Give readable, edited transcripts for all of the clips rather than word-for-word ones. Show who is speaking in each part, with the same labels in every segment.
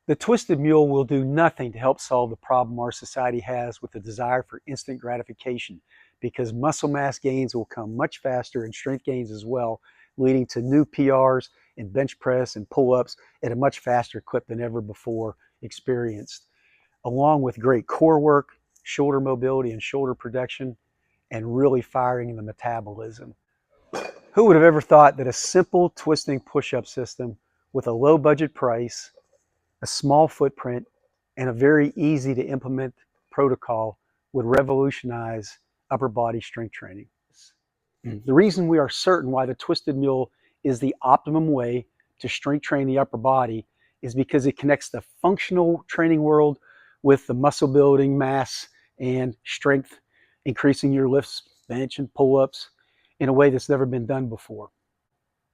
Speaker 1: The twisted mule will do nothing to help solve the problem our society has with the desire for instant gratification, because muscle mass gains will come much faster and strength gains as well, leading to new PRs in bench press and pull-ups at a much faster clip than ever before experienced, along with great core work, shoulder mobility and shoulder protection, and really firing the metabolism. Who would have ever thought that a simple twisting push-up system with a low budget price, a small footprint, and a very easy to implement protocol would revolutionize upper body strength training? The reason we are certain why the twisted mule is the optimum way to strength train the upper body is because it connects the functional training world with the muscle building, mass, and strength, increasing your lifts, bench, and pull-ups in a way that's never been done before.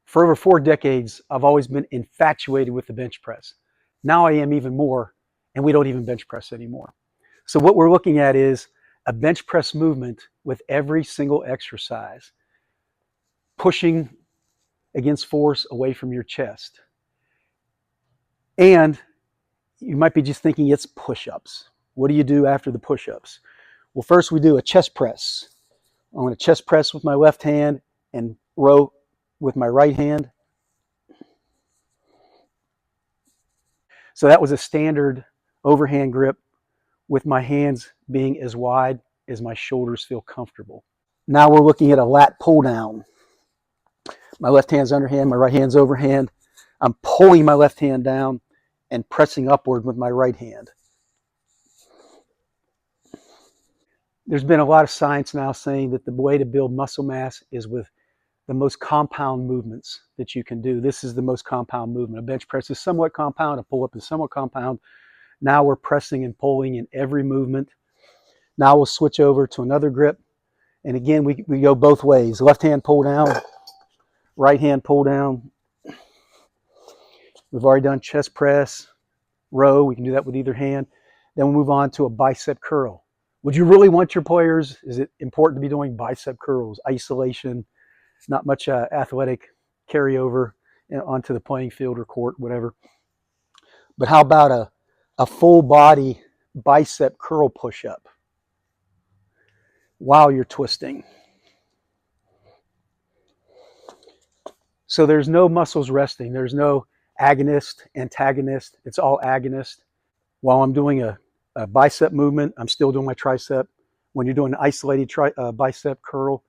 Speaker 1: For over 4 decades, I've always been infatuated with the bench press. Now I am even more, and we don't even bench press anymore. So what we're looking at is a bench press movement with every single exercise, pushing against force away from your chest. And you might be just thinking it's push-ups. What do you do after the push-ups? Well, first we do a chest press. I'm going to chest press with my left hand and row with my right hand. So that was a standard overhand grip with my hands being as wide as my shoulders feel comfortable. Now we're looking at a lat pull down. My left hand's underhand, my right hand's overhand. I'm pulling my left hand down and pressing upward with my right hand. There's been a lot of science now saying that the way to build muscle mass is with the most compound movements that you can do. This is the most compound movement. A bench press is somewhat compound, a pull-up is somewhat compound. Now we're pressing and pulling in every movement. Now we'll switch over to another grip. And again, we go both ways. Left hand pull down, right hand pull down. We've already done chest press, row. We can do that with either hand. Then we'll move on to a bicep curl. Would you really want your players? Is it important to be doing bicep curls, isolation, not much athletic carryover onto the playing field or court, whatever. But how about a full body bicep curl push-up while you're twisting? So there's no muscles resting. There's no agonist, antagonist. It's all agonist. While I'm doing a bicep movement, I'm still doing my tricep. When you're doing an isolated bicep curl,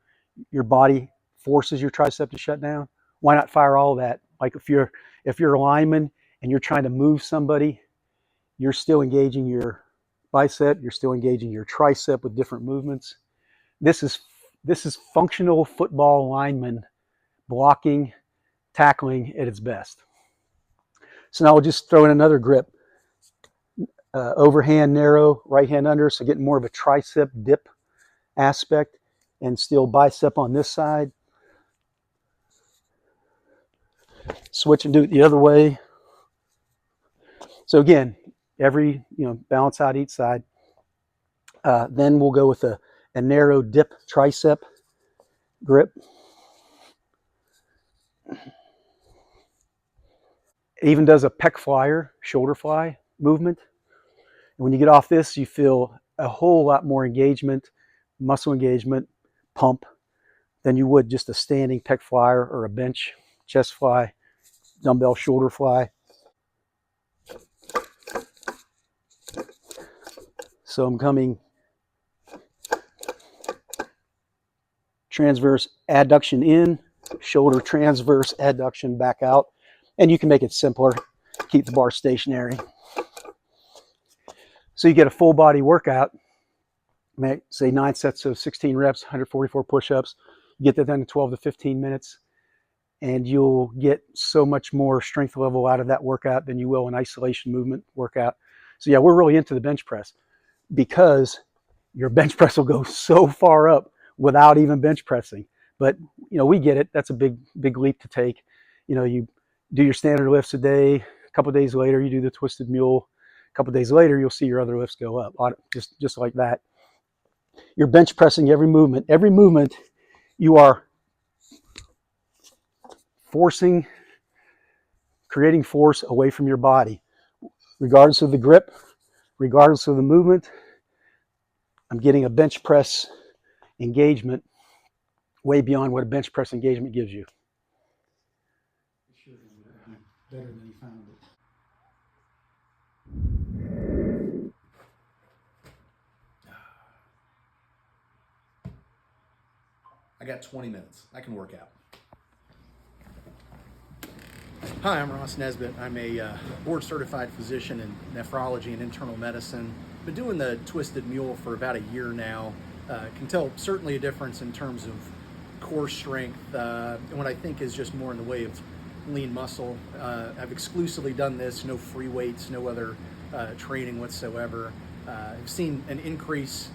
Speaker 1: your body forces your tricep to shut down. Why not fire all of that? Like if you're a lineman and you're trying to move somebody, you're still engaging your bicep, you're still engaging your tricep with different movements. This is functional football lineman blocking, tackling at its best. So now we'll just throw in another grip. Overhand narrow, right hand under, so getting more of a tricep dip aspect, and still bicep on this side. Switch and do it the other way. So again, balance out each side. Then we'll go with a narrow dip tricep grip. It even does a pec flyer, shoulder fly movement. And when you get off this, you feel a whole lot more engagement, muscle engagement, pump, than you would just a standing pec flyer or a bench chest fly, dumbbell shoulder fly. So I'm coming transverse adduction in, shoulder transverse adduction back out. And you can make it simpler, keep the bar stationary. So you get a full body workout, say 9 sets of 16 reps, 144 push-ups. You get that done in 12 to 15 minutes, and you'll get so much more strength level out of that workout than you will an isolation movement workout. So yeah, we're really into the bench press because your bench press will go so far up without even bench pressing. But we get it. That's a big leap to take. You do your standard lifts a day. A couple of days later, you do the twisted mule. A couple of days later, you'll see your other lifts go up, just like that. You're bench pressing every movement. Every movement, you are creating force away from your body. regardless of the grip, regardless of the movement, I'm getting a bench press engagement way beyond what a bench press engagement gives you. Better than you found it.
Speaker 2: I got 20 minutes. I can work out. Hi, I'm Ross Nesbitt. I'm a board-certified physician in nephrology and internal medicine. Been doing the Twisted Mule for about a year now. Can tell certainly a difference in terms of core strength and what I think is just more in the way of lean muscle. I've exclusively done this, no free weights, no other training whatsoever. I've seen an increase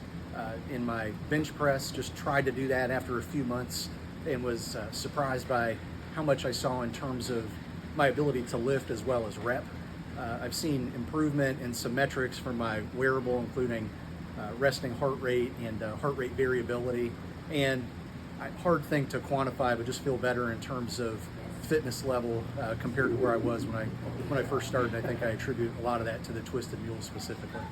Speaker 2: in my bench press, just tried to do that after a few months and was surprised by how much I saw in terms of my ability to lift as well as rep. I've seen improvement in some metrics from my wearable, including resting heart rate and heart rate variability. And hard thing to quantify, but just feel better in terms of fitness level compared to where I was when I first started. I think I attribute a lot of that to the Twisted Mule specifically.